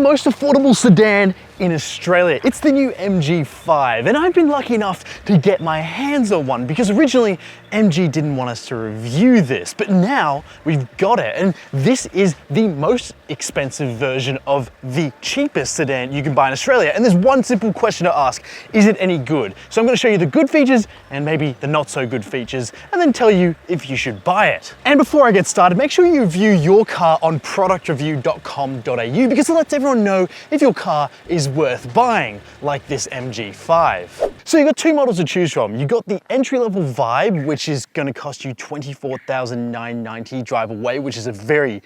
most affordable sedan in Australia. It's the new MG5, and I've been lucky enough to get my hands on one because originally MG didn't want us to review this, but now we've got it, and this is the most expensive version of the cheapest sedan you can buy in Australia. And there's one simple question to ask: is it any good? So I'm going to show you the good features and maybe the not so good features, and then tell you if you should buy it. And before I get started, make sure you review your car on productreview.com.au because it lets everyone know if your car is worth buying, like this MG5. So you've got two models to choose from. You've got the entry-level Vibe, which is going to cost you $24,990 drive away, which is a very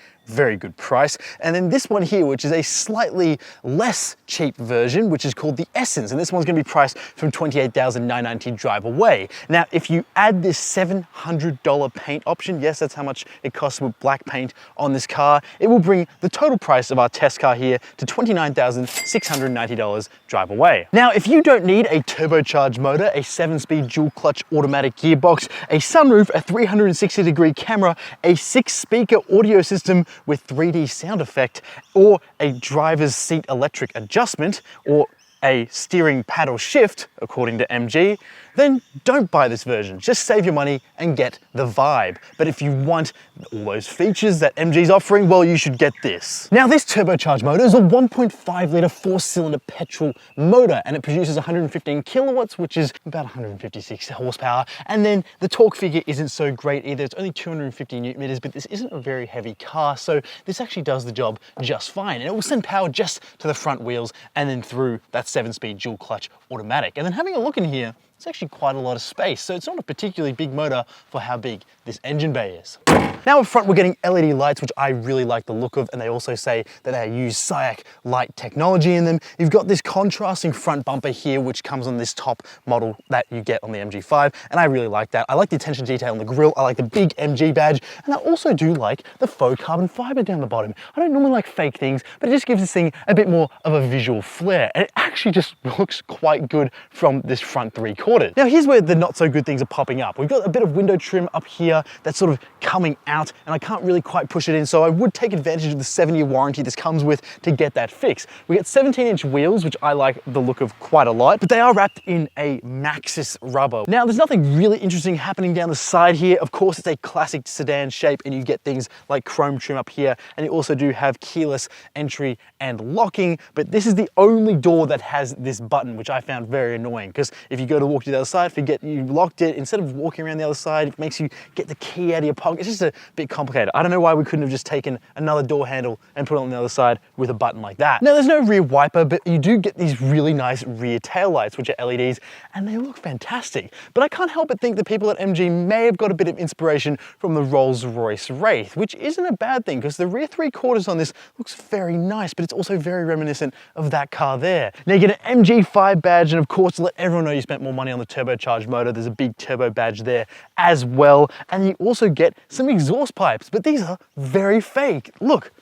good price. And then this one here, which is a slightly less cheap version, which is called the Essence. And this one's gonna be priced from $28,990 drive away. Now, if you add this $700 paint option, yes, that's how much it costs with black paint on this car, it will bring the total price of our test car here to $29,690 drive away. Now, if you don't need a turbocharged motor, a 7-speed dual clutch automatic gearbox, a sunroof, a 360-degree camera, a 6-speaker audio system with 3D sound effect, or a driver's seat electric adjustment, or a steering paddle shift, according to MG, then don't buy this version. Just save your money and get the Vibe. But if you want all those features that MG's offering, well, you should get this. Now, this turbocharged motor is a 1.5 litre 4-cylinder petrol motor, and it produces 115 kilowatts, which is about 156 horsepower. And then the torque figure isn't so great either. It's only 250 newton meters, but this isn't a very heavy car, so this actually does the job just fine. And it will send power just to the front wheels and then through that 7-speed dual clutch automatic. And then having a look in here, it's actually quite a lot of space, so it's not a particularly big motor for how big this engine bay is. Now up front, we're getting LED lights, which I really like the look of, and they also say that they use SIAC light technology in them. You've got this contrasting front bumper here, which comes on this top model that you get on the MG5, and I really like that. I like the attention to detail on the grille, I like the big MG badge, and I also do like the faux carbon fiber down the bottom. I don't normally like fake things, but it just gives this thing a bit more of a visual flair, and it actually just looks quite good from this front 3/4. Now here's where the not so good things are popping up. We've got a bit of window trim up here that's sort of coming out, and I can't really quite push it in, so I would take advantage of the 7-year warranty this comes with to get that fixed. We get 17-inch wheels, which I like the look of quite a lot, but they are wrapped in a Maxxis rubber. Now there's nothing really interesting happening down the side here. Of course, it's a classic sedan shape, and you get things like chrome trim up here, and you also do have keyless entry and locking, but this is the only door that has this button, which I found very annoying, because if you go to walk to the other side, forget you locked it, instead of walking around the other side, it makes you get the key out of your pocket. It's just a bit complicated. I don't know why we couldn't have just taken another door handle and put it on the other side with a button like that. Now there's no rear wiper, but you do get these really nice rear tail lights, which are LEDs, and they look fantastic. But I can't help but think that people at MG may have got a bit of inspiration from the Rolls-Royce Wraith, which isn't a bad thing because the rear 3/4 on this looks very nice, but it's also very reminiscent of that car there. Now you get an MG5 badge, and of course, to let everyone know you spent more money on the turbocharged motor, there's a big turbo badge there as well. And you also get some exhaust pipes, but these are very fake. Look,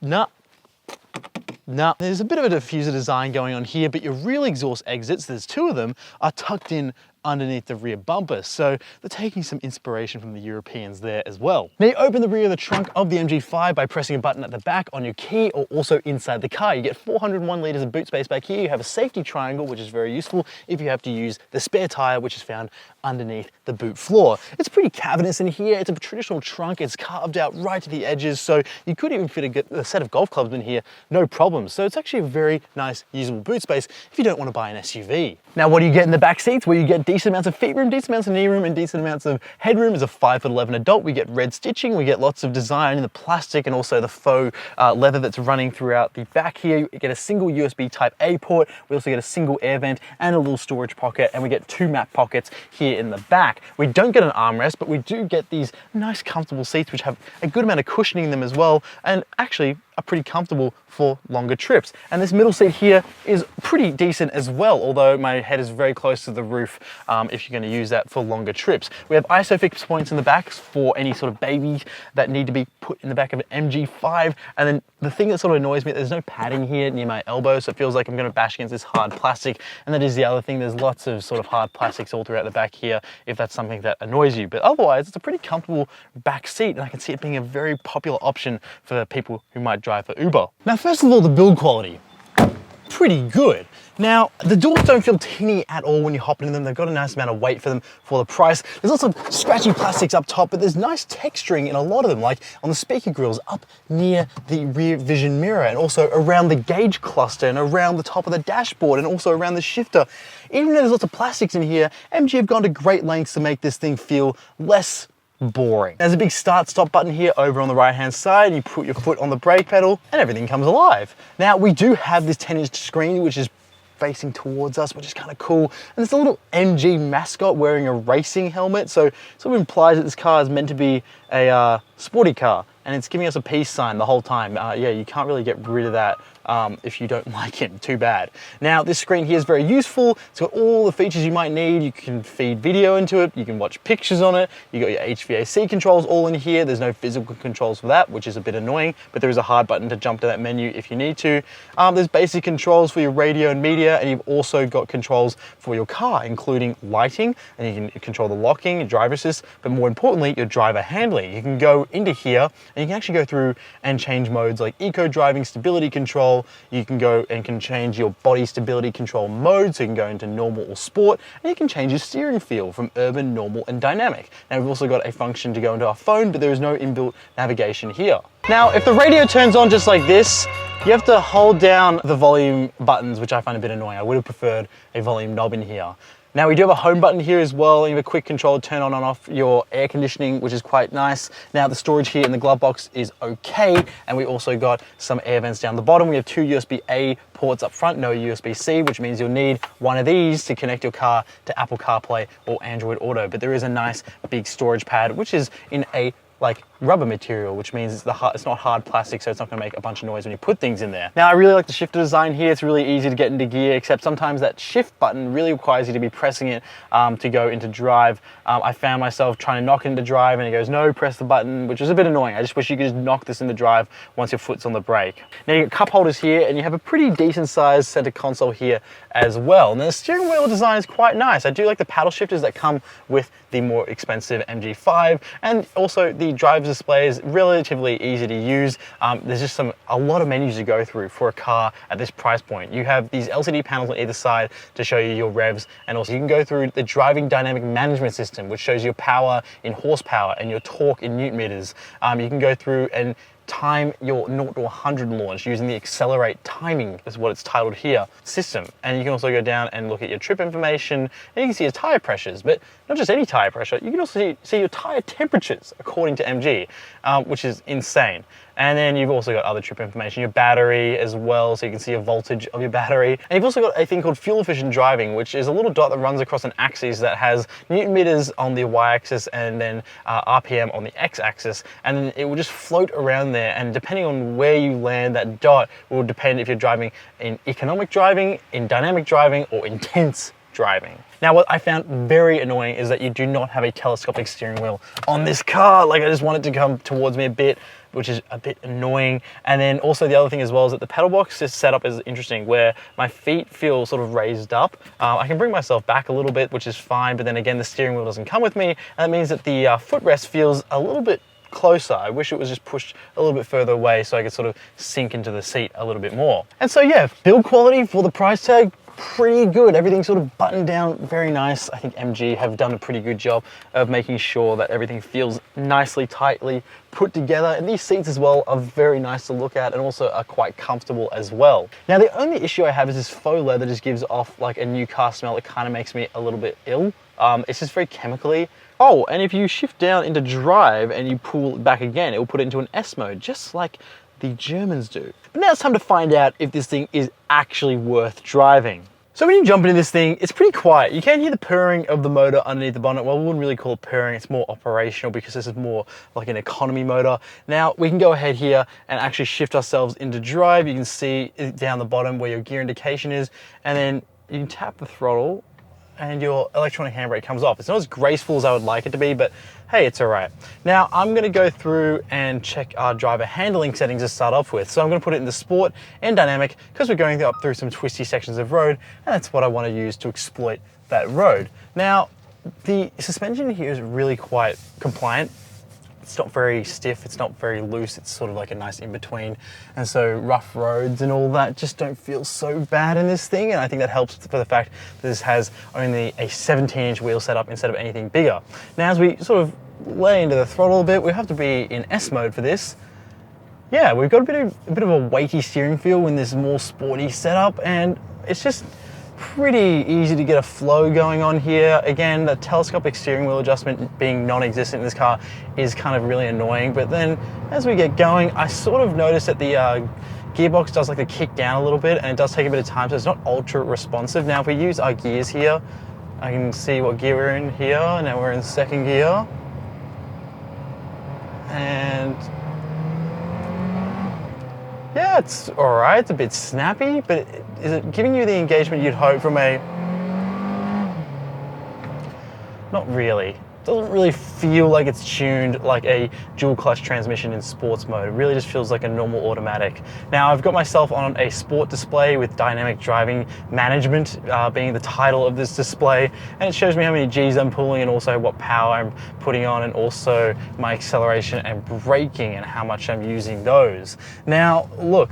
nah. There's a bit of a diffuser design going on here, but your real exhaust exits, there's 2 of them, are tucked in underneath the rear bumper, so they're taking some inspiration from the Europeans there as well. Now you open the rear of the trunk of the MG5 by pressing a button at the back on your key or also inside the car. You get 401 litres of boot space back here. You have a safety triangle, which is very useful if you have to use the spare tyre, which is found underneath the boot floor. It's pretty cavernous in here. It's a traditional trunk. It's carved out right to the edges, so you could even fit a set of golf clubs in here, no problem. So it's actually a very nice, usable boot space if you don't want to buy an SUV. Now what do you get in the back seats? Well, you get decent amounts of feet room, decent amounts of knee room, and decent amounts of headroom. As a 5'11" adult, we get red stitching, we get lots of design in the plastic and also the faux leather that's running throughout the back here. You get a single USB Type A port, we also get a single air vent and a little storage pocket, and we get 2 map pockets here in the back. We don't get an armrest, but we do get these nice comfortable seats which have a good amount of cushioning in them as well, and actually are pretty comfortable for longer trips. And this middle seat here is pretty decent as well, although my head is very close to the roof if you're going to use that for longer trips. We have ISOFIX points in the back for any sort of babies that need to be put in the back of an MG5, and then the thing that sort of annoys me, there's no padding here near my elbow, so it feels like I'm going to bash against this hard plastic. And that is the other thing, there's lots of sort of hard plastics all throughout the back here, if that's something that annoys you. But otherwise, it's a pretty comfortable back seat, and I can see it being a very popular option for people who might drive for Uber. Now, first of all, the build quality. Pretty good. Now, the doors don't feel tinny at all when you hop into them. They've got a nice amount of weight for them for the price. There's lots of scratchy plastics up top, but there's nice texturing in a lot of them, like on the speaker grills up near the rear vision mirror, and also around the gauge cluster and around the top of the dashboard and also around the shifter. Even though there's lots of plastics in here, MG have gone to great lengths to make this thing feel less boring. There's a big start-stop button here over on the right-hand side. You put your foot on the brake pedal and everything comes alive. Now, we do have this 10-inch screen, which is facing towards us, which is kind of cool. And there's a little MG mascot wearing a racing helmet. So it sort of implies that this car is meant to be a sporty car, and it's giving us a peace sign the whole time. Yeah, you can't really get rid of that if you don't like him, too bad. Now, this screen here is very useful. It's got all the features you might need. You can feed video into it. You can watch pictures on it. You got your HVAC controls all in here. There's no physical controls for that, which is a bit annoying, but there is a hard button to jump to that menu if you need to. There's basic controls for your radio and media, and you've also got controls for your car, including lighting, and you can control the locking, your driver assist, but more importantly, your driver handling. You can go into here and you can actually go through and change modes like eco driving, stability control. You can go and can change your body stability control mode, so you can go into normal or sport, and you can change your steering feel from urban, normal, and dynamic. Now, we've also got a function to go into our phone, but there is no inbuilt navigation here. Now, if the radio turns on just like this, you have to hold down the volume buttons, which I find a bit annoying. I would have preferred a volume knob in here. Now, we do have a home button here as well, and you have a quick control to turn on and off your air conditioning, which is quite nice. Now, the storage here in the glove box is okay, and we also got some air vents down the bottom. We have two USB-A ports up front, no USB-C, which means you'll need one of these to connect your car to Apple CarPlay or Android Auto. But there is a nice big storage pad, which is in a rubber material, which means it's not hard plastic, so it's not going to make a bunch of noise when you put things in there. Now, I really like the shifter design here. It's really easy to get into gear, except sometimes that shift button really requires you to be pressing it to go into drive. I found myself trying to knock into drive, and it goes, no, press the button, which is a bit annoying. I just wish you could just knock this into drive once your foot's on the brake. Now, you got cup holders here, and you have a pretty decent sized center console here as well. Now, the steering wheel design is quite nice. I do like the paddle shifters that come with the more expensive MG5, and also the driver's display is relatively easy to use. There's just a lot of menus to go through for a car at this price point. You have these LCD panels on either side to show you your revs, and also you can go through the driving dynamic management system, which shows your power in horsepower and your torque in newton meters. You can go through and time your 0 to 100 launch using the accelerate timing, is what it's titled here, system. And you can also go down and look at your trip information, and you can see your tire pressures, but not just any tire pressure, you can also see your tire temperatures according to MG, which is insane. And then you've also got other trip information, your battery as well, so you can see a voltage of your battery. And you've also got a thing called fuel efficient driving, which is a little dot that runs across an axis that has newton meters on the y-axis and then RPM on the x-axis, and then it will just float around there, and depending on where you land, that dot will depend if you're driving in economic driving, in dynamic driving, or intense driving. Now, what I found very annoying is that you do not have a telescopic steering wheel on this car. I just want it to come towards me a bit, which is a bit annoying. And then also the other thing as well is that the pedal box is set up as interesting, where my feet feel sort of raised up. I can bring myself back a little bit, which is fine, but then again, the steering wheel doesn't come with me, and that means that the footrest feels a little bit closer. I wish it was just pushed a little bit further away so I could sort of sink into the seat a little bit more. And so yeah, build quality for the price tag, pretty good. Everything's sort of buttoned down very nice. I think MG have done a pretty good job of making sure that everything feels nicely, tightly put together. And these seats as well are very nice to look at and also are quite comfortable as well. Now, the only issue I have is this faux leather just gives off like a new car smell. It kind of makes me a little bit ill. It's just very chemically. Oh, and if you shift down into drive and you pull it back again, it will put it into an S mode, just like the Germans do. But now it's time to find out if this thing is actually worth driving. So when you jump into this thing, it's pretty quiet. You can hear the purring of the motor underneath the bonnet. Well, we wouldn't really call it purring, it's more operational because this is more like an economy motor. Now we can go ahead here and actually shift ourselves into drive. You can see down the bottom where your gear indication is, and then you can tap the throttle and your electronic handbrake comes off. It's not as graceful as I would like it to be, but hey, it's all right. Now I'm gonna go through and check our driver handling settings to start off with. So I'm gonna put it into sport and dynamic because we're going up through some twisty sections of road, and that's what I wanna use to exploit that road. Now, the suspension here is really quite compliant. It's not very stiff, it's not very loose, it's sort of like a nice in-between. And so rough roads and all that just don't feel so bad in this thing. And I think that helps for the fact that this has only a 17-inch wheel setup instead of anything bigger. Now, as we sort of lay into the throttle a bit, we have to be in S mode for this. Yeah, we've got a bit of a weighty steering feel in this more sporty setup, and it's just pretty easy to get a flow going on here. Again, the telescopic steering wheel adjustment being non-existent in this car is kind of really annoying, but then as we get going, I sort of noticed that the gearbox does like to kick down a little bit, and it does take a bit of time, so it's not ultra responsive. Now if we use our gears here, I can see what gear we're in here. Now we're in second gear, and yeah, it's all right. It's a bit snappy, but is it giving you the engagement you'd hope from a... Not really. It doesn't really feel like it's tuned like a dual clutch transmission in sports mode. It really just feels like a normal automatic. Now I've got myself on a sport display with dynamic driving management being the title of this display, and it shows me how many G's I'm pulling and also what power I'm putting on, and also my acceleration and braking and how much I'm using those. Now look,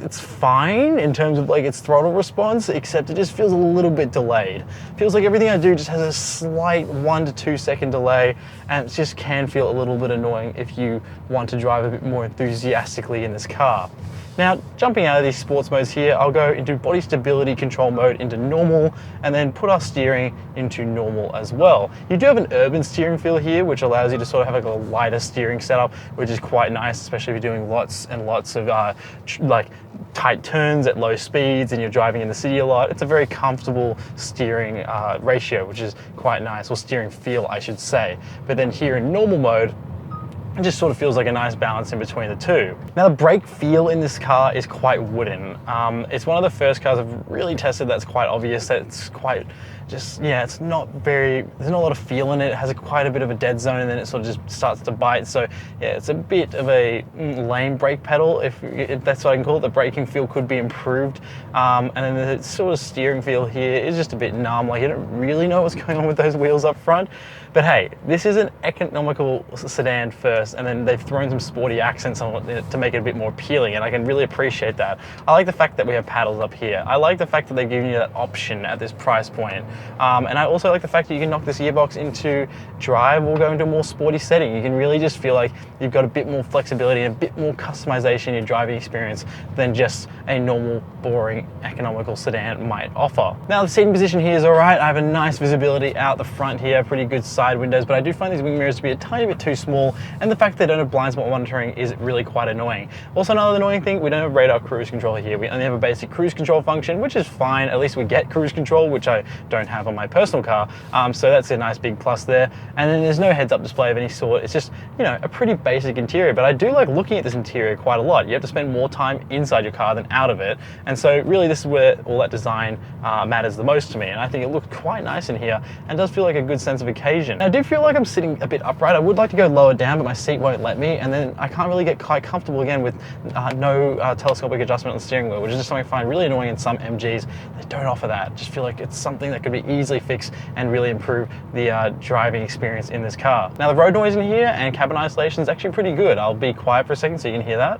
it's fine in terms of like its throttle response, except it just feels a little bit delayed. Feels like everything I do just has a slight 1 to 2 second delay, and it just can feel a little bit annoying if you want to drive a bit more enthusiastically in this car. Now, jumping out of these sports modes here, I'll go into body stability control mode into normal, and then put our steering into normal as well. You do have an urban steering feel here, which allows you to sort of have like a lighter steering setup, which is quite nice, especially if you're doing lots and lots of like tight turns at low speeds and you're driving in the city a lot. It's a very comfortable steering ratio, which is quite nice, or steering feel, I should say. But then here in normal mode, it just sort of feels like a nice balance in between the two. Now the brake feel in this car is quite wooden. It's one of the first cars I've really tested that's quite obvious that it's quite just, yeah, it's not very, there's not a lot of feel in it. It has quite a bit of a dead zone, and then it sort of just starts to bite. So yeah, it's a bit of a lame brake pedal, if that's what I can call it. The braking feel could be improved. And then the sort of steering feel here is just a bit numb. Like you don't really know what's going on with those wheels up front. But hey, this is an economical sedan first, and then they've thrown some sporty accents on it to make it a bit more appealing, and I can really appreciate that. I like the fact that we have paddles up here. I like the fact that they're giving you that option at this price point. And I also like the fact that you can knock this gearbox into drive or go into a more sporty setting. You can really just feel like you've got a bit more flexibility and a bit more customization in your driving experience than just a normal, boring, economical sedan might offer. Now the seating position here is all right. I have a nice visibility out the front here, pretty good side windows, but I do find these wing mirrors to be a tiny bit too small, and the fact that they don't have blind spot monitoring is really quite annoying. Also, another annoying thing, we don't have radar cruise control here. We only have a basic cruise control function, which is fine. At least we get cruise control, which I don't have on my personal car, so that's a nice big plus there. And then there's no heads-up display of any sort. It's just, you know, a pretty basic interior, but I do like looking at this interior quite a lot. You have to spend more time inside your car than out of it, and so really this is where all that design matters the most to me, and I think it looks quite nice in here and does feel like a good sense of occasion. Now, I do feel like I'm sitting a bit upright. I would like to go lower down, but my seat won't let me, and then I can't really get quite comfortable again with no telescopic adjustment on the steering wheel, which is just something I find really annoying in some MGs. They don't offer that. Just feel like it's something that could be easily fixed and really improve the driving experience in this car. Now the road noise in here and cabin isolation is actually pretty good. I'll be quiet for a second so you can hear that.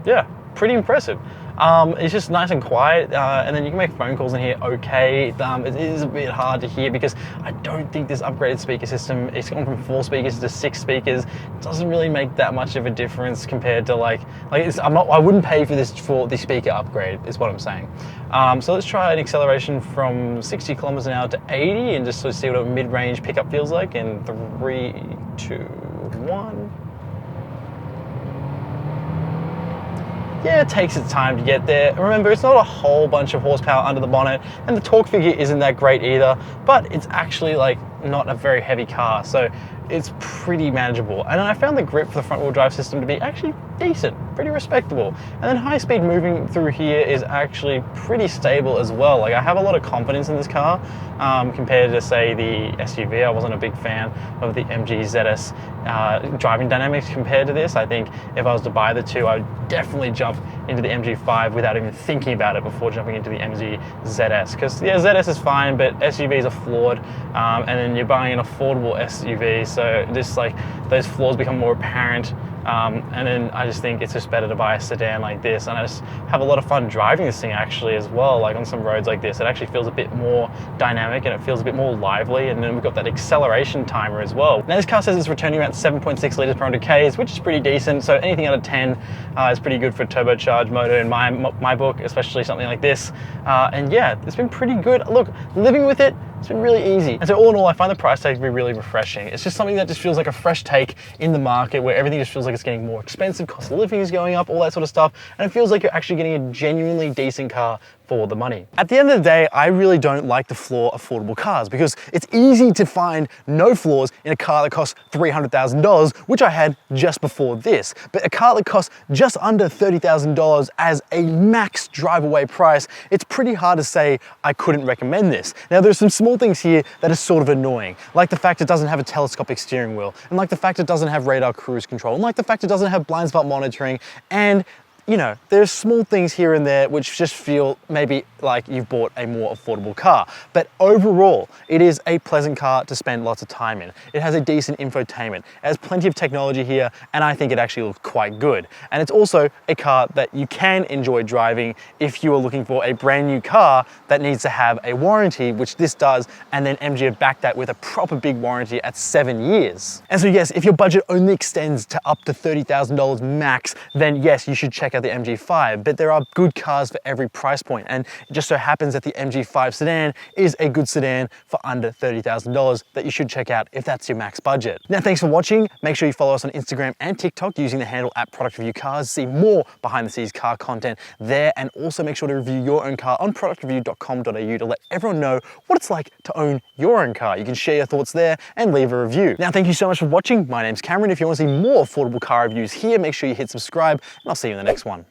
Yeah, pretty impressive. It's just nice and quiet, and then you can make phone calls in here okay. It is a bit hard to hear because I don't think this upgraded speaker system, it's gone from 4 speakers to 6 speakers. It doesn't really make that much of a difference compared to I wouldn't pay for this for the speaker upgrade, is what I'm saying. So let's try an acceleration from 60 kilometers an hour to 80 and just sort of see what a mid-range pickup feels like in 3, 2, 1. Yeah, it takes its time to get there. Remember, it's not a whole bunch of horsepower under the bonnet, and the torque figure isn't that great either, but it's actually like not a very heavy car, so it's pretty manageable. And I found the grip for the front wheel drive system to be actually decent, pretty respectable. And then high speed moving through here is actually pretty stable as well. Like, I have a lot of confidence in this car compared to, say, the SUV. I wasn't a big fan of the MG ZS driving dynamics compared to this. I think if I was to buy the two, I would definitely jump into the MG5 without even thinking about it before jumping into the MG ZS. Because yeah, ZS is fine, but SUVs are flawed, and then you're buying an affordable SUV, so this, like, those flaws become more apparent. And then I just think it's just better to buy a sedan like this, and I just have a lot of fun driving this thing actually as well. Like on some roads like this, it actually feels a bit more dynamic and it feels a bit more lively, and then we've got that acceleration timer as well. Now this car says it's returning around 7.6 litres per 100 Ks, which is pretty decent, so anything out of 10 is pretty good for a turbocharged motor in my book, especially something like this. And yeah, it's been pretty good. Look, living with it, it's been really easy. And so all in all, I find the price tag to be really refreshing. It's just something that just feels like a fresh take in the market where everything just feels like it's getting more expensive, cost of living is going up, all that sort of stuff. And it feels like you're actually getting a genuinely decent car for the money. At the end of the day, I really don't like to floor affordable cars because it's easy to find no flaws in a car that costs $300,000, which I had just before this. But a car that costs just under $30,000 as a max drive away price, it's pretty hard to say I couldn't recommend this. Now there's some small things here that are sort of annoying, like the fact it doesn't have a telescopic steering wheel, and like the fact it doesn't have radar cruise control, and like the fact it doesn't have blind spot monitoring, and you know, there's small things here and there which just feel maybe like you've bought a more affordable car. But overall, it is a pleasant car to spend lots of time in. It has a decent infotainment. It has plenty of technology here, and I think it actually looks quite good. And it's also a car that you can enjoy driving if you are looking for a brand new car that needs to have a warranty, which this does, and then MG have backed that with a proper big warranty at 7 years. And so yes, if your budget only extends to up to $30,000 max, then yes, you should check out the MG5, but there are good cars for every price point, and it just so happens that the MG5 sedan is a good sedan for under $30,000 that you should check out if that's your max budget. Now, thanks for watching. Make sure you follow us on Instagram and TikTok using the handle @ProductReviewCars. See more behind the scenes car content there, and also make sure to review your own car on productreview.com.au to let everyone know what it's like to own your own car. You can share your thoughts there and leave a review. Now, thank you so much for watching. My name's Cameron. If you want to see more affordable car reviews here, make sure you hit subscribe, and I'll see you in the next one.